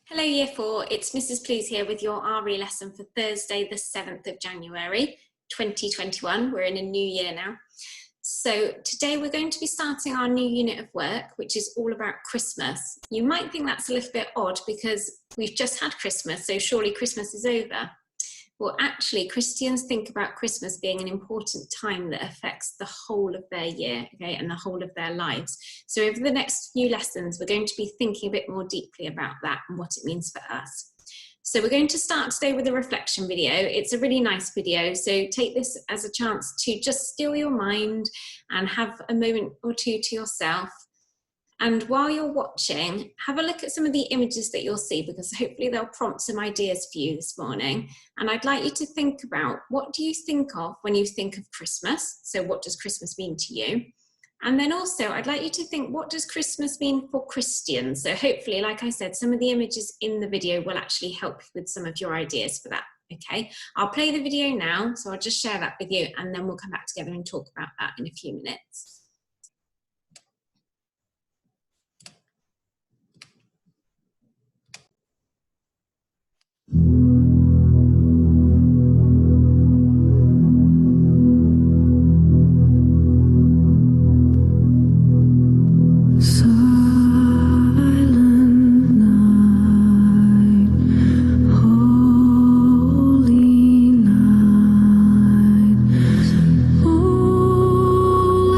Hello Year 4, it's Mrs Please here with your RE lesson for Thursday the 7th of January 2021. We're in a new year now. So today we're going to be starting our new unit of work, which is all about Christmas. You might think that's a little bit odd because we've just had Christmas, so surely Christmas is over. Well, actually, Christians think about Christmas being an important time that affects the whole of their year, okay, and the whole of their lives. So over the next few lessons, we're going to be thinking a bit more deeply about that and what it means for us. So we're going to start today with a reflection video. It's a really nice video, so take this as a chance to just still your mind and have a moment or two to yourself. And while you're watching, have a look at some of the images that you'll see, because hopefully they'll prompt some ideas for you this morning. And I'd like you to think about, what do you think of when you think of Christmas? So what does Christmas mean to you? And then also, I'd like you to think, what does Christmas mean for Christians? So hopefully, like I said, some of the images in the video will actually help you with some of your ideas for that. Okay, I'll play the video now, so I'll just share that with you, and then we'll come back together and talk about that in a few minutes. Holy night, all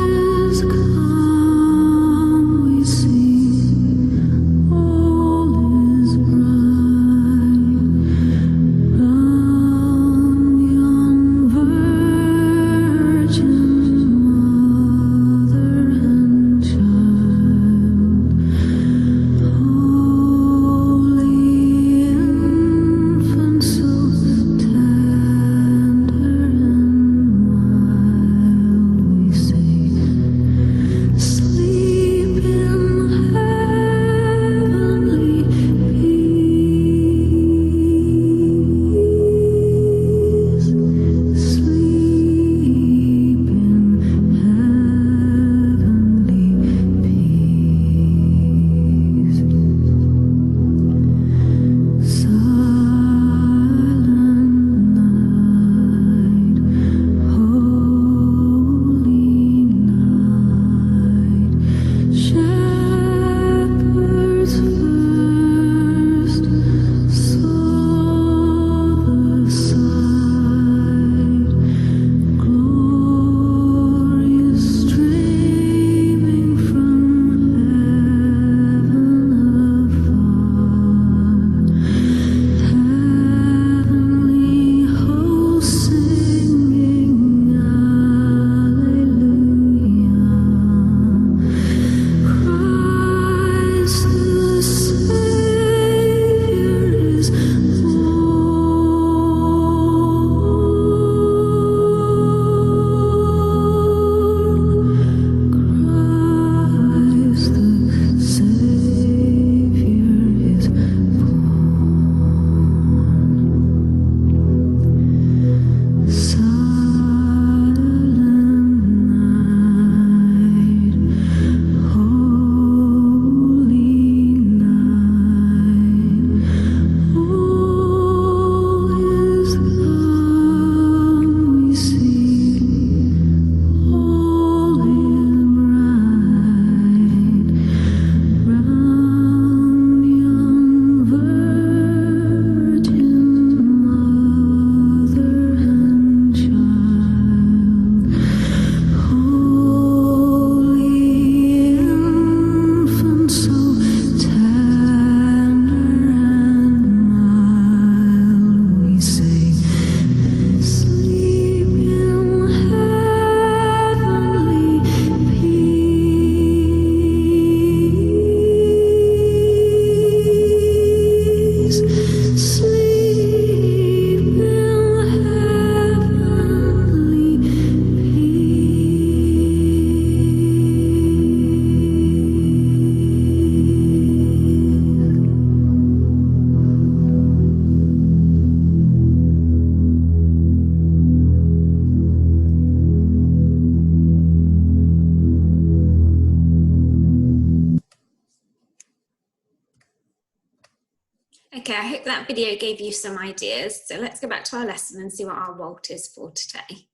Okay, I hope that video gave you some ideas. So let's go back to our lesson and see what our Walt is for today.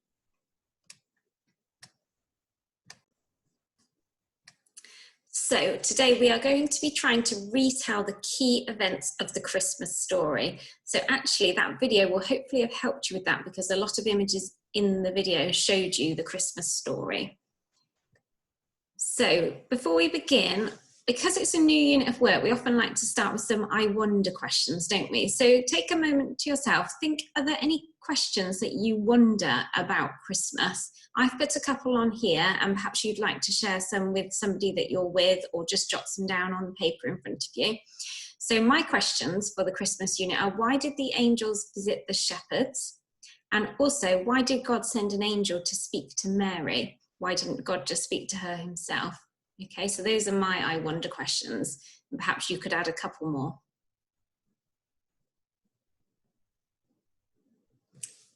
So today we are going to be trying to retell the key events of the Christmas story. So actually that video will hopefully have helped you with that, because a lot of images in the video showed you the Christmas story. So before we begin, because it's a new unit of work, we often like to start with some I wonder questions, don't we? So take a moment to yourself. Think, are there any questions that you wonder about Christmas? I've put a couple on here, and perhaps you'd like to share some with somebody that you're with, or just jot some down on the paper in front of you. So my questions for the Christmas unit are, why did the angels visit the shepherds? And also, why did God send an angel to speak to Mary? Why didn't God just speak to her himself? Okay, so those are my I wonder questions, and perhaps you could add a couple more.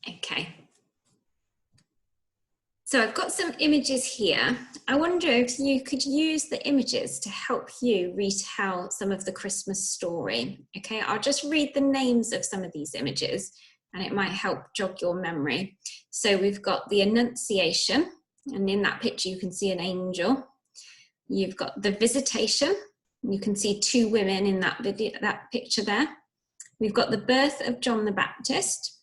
Okay. So I've got some images here. I wonder if you could use the images to help you retell some of the Christmas story. Okay, I'll just read the names of some of these images, and it might help jog your memory. So we've got the Annunciation, and in that picture you can see an angel. You've got the Visitation. You can see two women in that video, that picture there. We've got the birth of John the Baptist.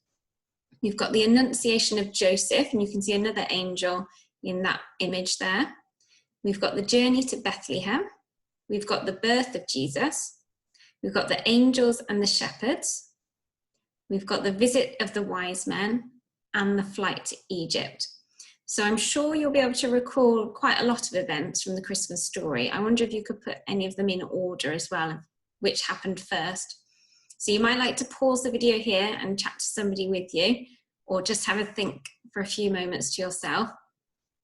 You've got the Annunciation of Joseph, and you can see another angel in that image there. We've got the journey to Bethlehem. We've got the birth of Jesus. We've got the angels and the shepherds. We've got the visit of the wise men and the flight to Egypt. So I'm sure you'll be able to recall quite a lot of events from the Christmas story. I wonder if you could put any of them in order as well, which happened first. So you might like to pause the video here and chat to somebody with you, or just have a think for a few moments to yourself.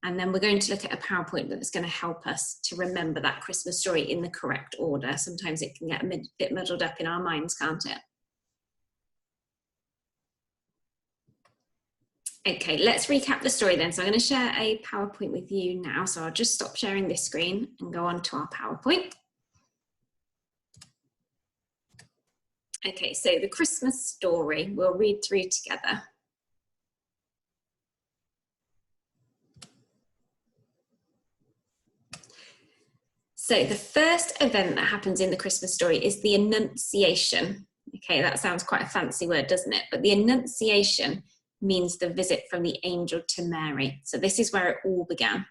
And then we're going to look at a PowerPoint that's going to help us to remember that Christmas story in the correct order. Sometimes it can get a bit muddled up in our minds, can't it? Okay, let's recap the story then. So I'm going to share a PowerPoint with you now. So I'll just stop sharing this screen and go on to our PowerPoint. Okay, so the Christmas story, we'll read through together. So the first event that happens in the Christmas story is the Annunciation. Okay, that sounds quite a fancy word, doesn't it? But the Annunciation means the visit from the angel to Mary. So this is where it all began.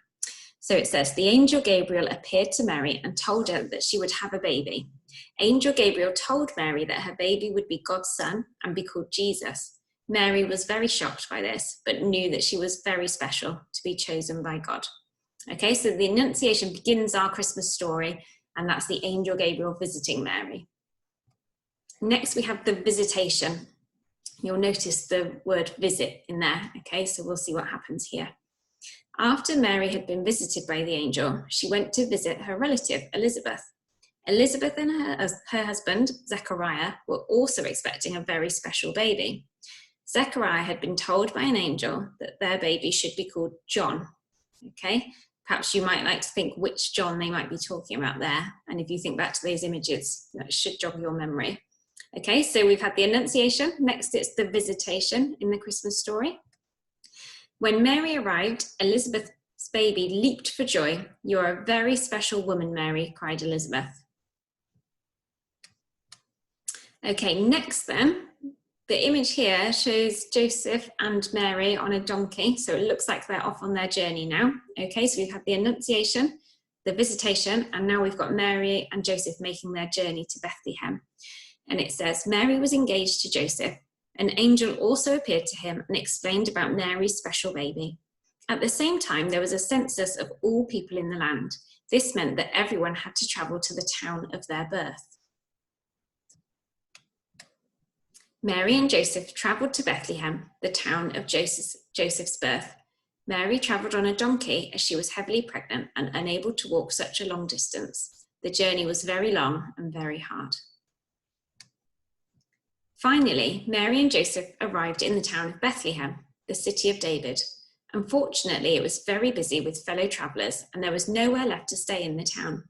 So it says, the angel Gabriel appeared to Mary and told her that she would have a baby. Angel Gabriel told Mary that her baby would be God's son and be called Jesus. Mary was very shocked by this, but knew that she was very special to be chosen by God. Okay, so the Annunciation begins our Christmas story, and that's the angel Gabriel visiting Mary. Next, we have the Visitation. You'll notice the word visit in there. Okay, so we'll see what happens here. After Mary had been visited by the angel, she went to visit her relative, Elizabeth. Elizabeth and her husband, Zechariah, were also expecting a very special baby. Zechariah had been told by an angel that their baby should be called John. Okay, perhaps you might like to think which John they might be talking about there. And if you think back to those images, that should jog your memory. Okay, so we've had the Annunciation. Next, it's the Visitation in the Christmas story. When Mary arrived, Elizabeth's baby leaped for joy. "You're a very special woman, Mary," cried Elizabeth. Okay, next then, the image here shows Joseph and Mary on a donkey. So it looks like they're off on their journey now. Okay, so we've had the Annunciation, the Visitation, and now we've got Mary and Joseph making their journey to Bethlehem. And it says, Mary was engaged to Joseph. An angel also appeared to him and explained about Mary's special baby. At the same time, there was a census of all people in the land. This meant that everyone had to travel to the town of their birth. Mary and Joseph traveled to Bethlehem, the town of Joseph's birth. Mary traveled on a donkey as she was heavily pregnant and unable to walk such a long distance. The journey was very long and very hard. Finally, Mary and Joseph arrived in the town of Bethlehem, the city of David. Unfortunately, it was very busy with fellow travelers and there was nowhere left to stay in the town.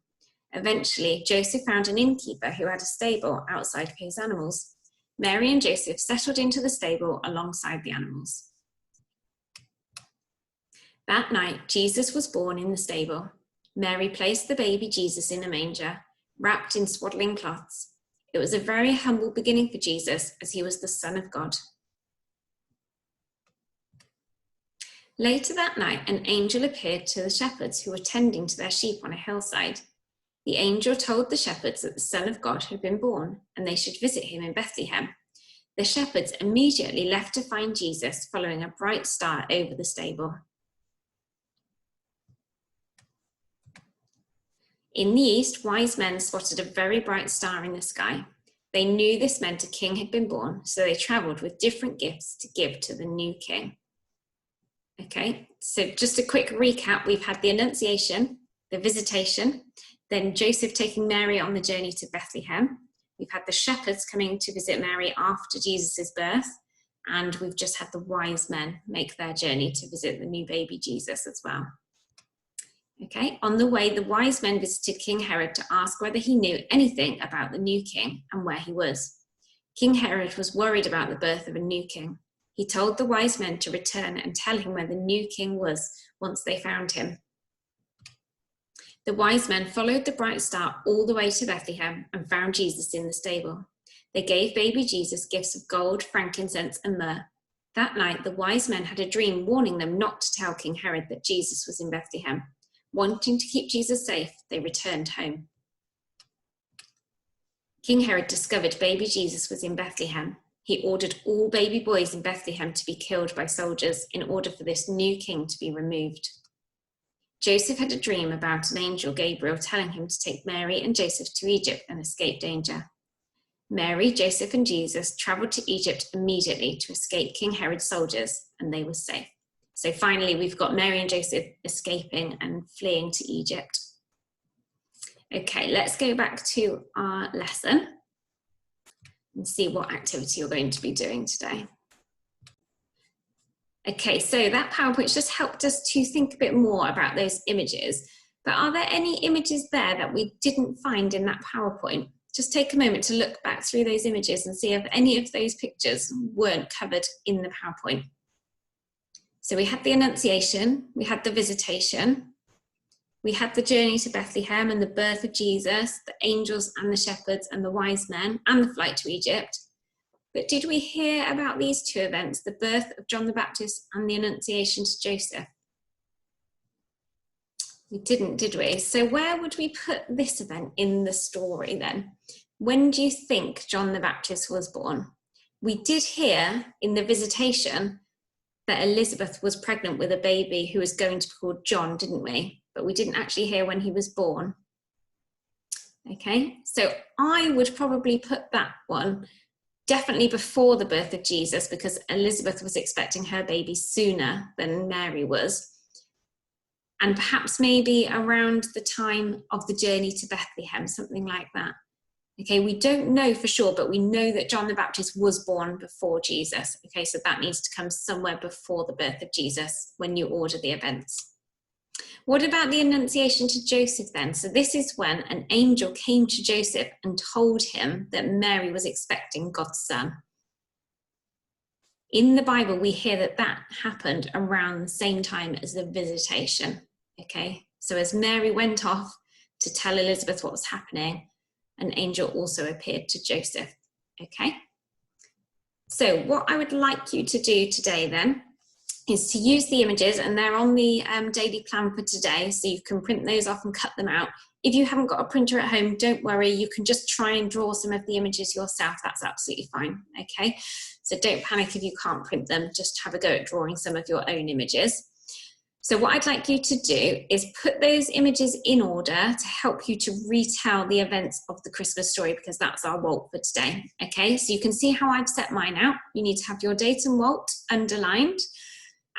Eventually, Joseph found an innkeeper who had a stable outside for his animals. Mary and Joseph settled into the stable alongside the animals. That night, Jesus was born in the stable. Mary placed the baby Jesus in a manger, wrapped in swaddling cloths. It was a very humble beginning for Jesus, as he was the Son of God. Later that night, an angel appeared to the shepherds who were tending to their sheep on a hillside. The angel told the shepherds that the Son of God had been born, and they should visit him in Bethlehem. The shepherds immediately left to find Jesus, following a bright star over the stable. In the east, wise men spotted a very bright star in the sky. They knew this meant a king had been born, so they travelled with different gifts to give to the new king. Okay, so just a quick recap. We've had the Annunciation, the Visitation, then Joseph taking Mary on the journey to Bethlehem. We've had the shepherds coming to visit Mary after Jesus' birth, and we've just had the wise men make their journey to visit the new baby Jesus as well. Okay, on the way, the wise men visited King Herod to ask whether he knew anything about the new king and where he was. King Herod was worried about the birth of a new king. He told the wise men to return and tell him where the new king was once they found him. The wise men followed the bright star all the way to Bethlehem and found Jesus in the stable. They gave baby Jesus gifts of gold, frankincense, and myrrh. That night, the wise men had a dream warning them not to tell King Herod that Jesus was in Bethlehem. Wanting to keep Jesus safe, they returned home. King Herod discovered baby Jesus was in Bethlehem. He ordered all baby boys in Bethlehem to be killed by soldiers in order for this new king to be removed. Joseph had a dream about an angel, Gabriel, telling him to take Mary and Joseph to Egypt and escape danger. Mary, Joseph, and Jesus traveled to Egypt immediately to escape King Herod's soldiers, and they were safe. So finally, we've got Mary and Joseph escaping and fleeing to Egypt. Okay, let's go back to our lesson and see what activity you're going to be doing today. Okay, so that PowerPoint just helped us to think a bit more about those images. But are there any images there that we didn't find in that PowerPoint? Just take a moment to look back through those images and see if any of those pictures weren't covered in the PowerPoint. So we had the Annunciation, we had the Visitation, we had the journey to Bethlehem and the birth of Jesus, the angels and the shepherds and the wise men, and the flight to Egypt. But did we hear about these two events, the birth of John the Baptist and the Annunciation to Joseph? We didn't, did we? So where would we put this event in the story then? When do you think John the Baptist was born? We did hear in the Visitation that Elizabeth was pregnant with a baby who was going to be called John, didn't we? But we didn't actually hear when he was born. Okay, so I would probably put that one definitely before the birth of Jesus, because Elizabeth was expecting her baby sooner than Mary was. And perhaps maybe around the time of the journey to Bethlehem, something like that. Okay, we don't know for sure, but we know that John the Baptist was born before Jesus. Okay, so that needs to come somewhere before the birth of Jesus when you order the events. What about the Annunciation to Joseph then? So this is when an angel came to Joseph and told him that Mary was expecting God's son. In the Bible, we hear that that happened around the same time as the Visitation. Okay, so as Mary went off to tell Elizabeth what was happening, an angel also appeared to Joseph. Okay, so what I would like you to do today then is to use the images, and they're on the daily plan for today, so you can print those off and cut them out. If you haven't got a printer at home, don't worry, you can just try and draw some of the images yourself. That's absolutely fine. Okay, so don't panic if you can't print them, just have a go at drawing some of your own images. So what I'd like you to do is put those images in order to help you to retell the events of the Christmas story, because that's our WALT for today. Okay, so you can see how I've set mine out. You need to have your date and WALT underlined,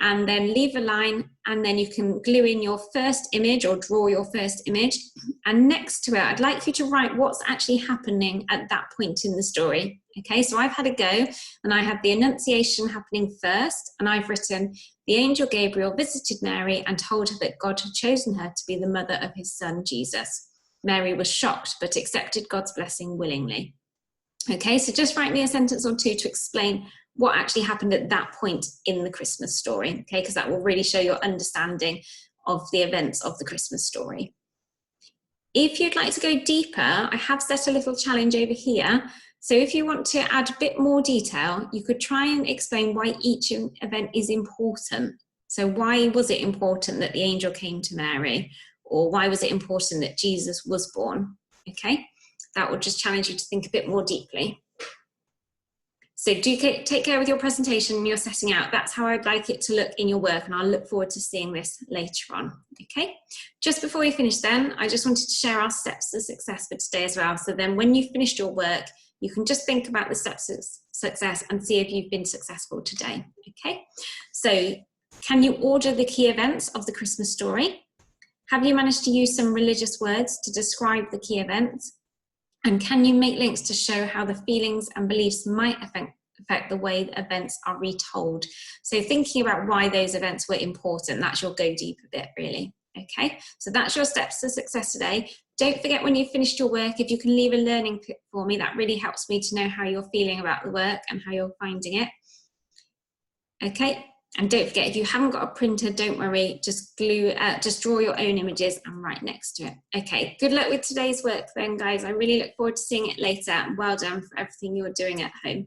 and then leave a line, and then you can glue in your first image or draw your first image. And next to it, I'd like you to write what's actually happening at that point in the story. Okay, so I've had a go, and I had the Annunciation happening first, and I've written, the angel Gabriel visited Mary and told her that God had chosen her to be the mother of his son, Jesus. Mary was shocked but accepted God's blessing willingly. Okay, so just write me a sentence or two to explain what actually happened at that point in the Christmas story, okay, because that will really show your understanding of the events of the Christmas story. If you'd like to go deeper, I have set a little challenge over here. So if you want to add a bit more detail, you could try and explain why each event is important. So why was it important that the angel came to Mary? Or why was it important that Jesus was born? Okay, that will just challenge you to think a bit more deeply. So do take care with your presentation and your setting out. That's how I'd like it to look in your work, and I'll look forward to seeing this later on, okay? Just before we finish then, I just wanted to share our steps to success for today as well. So then when you've finished your work, you can just think about the steps to success and see if you've been successful today, okay? So can you order the key events of the Christmas story? Have you managed to use some religious words to describe the key events? And can you make links to show how the feelings and beliefs might affect the way the events are retold? So thinking about why those events were important, that's your go deeper bit really. Okay, so that's your steps to success today. Don't forget when you've finished your work, if you can leave a learning clip for me, that really helps me to know how you're feeling about the work and how you're finding it. Okay. And don't forget, if you haven't got a printer, don't worry, just draw your own images and write next to it. Okay, good luck with today's work then, guys. I really look forward to seeing it later. And well done for everything you're doing at home.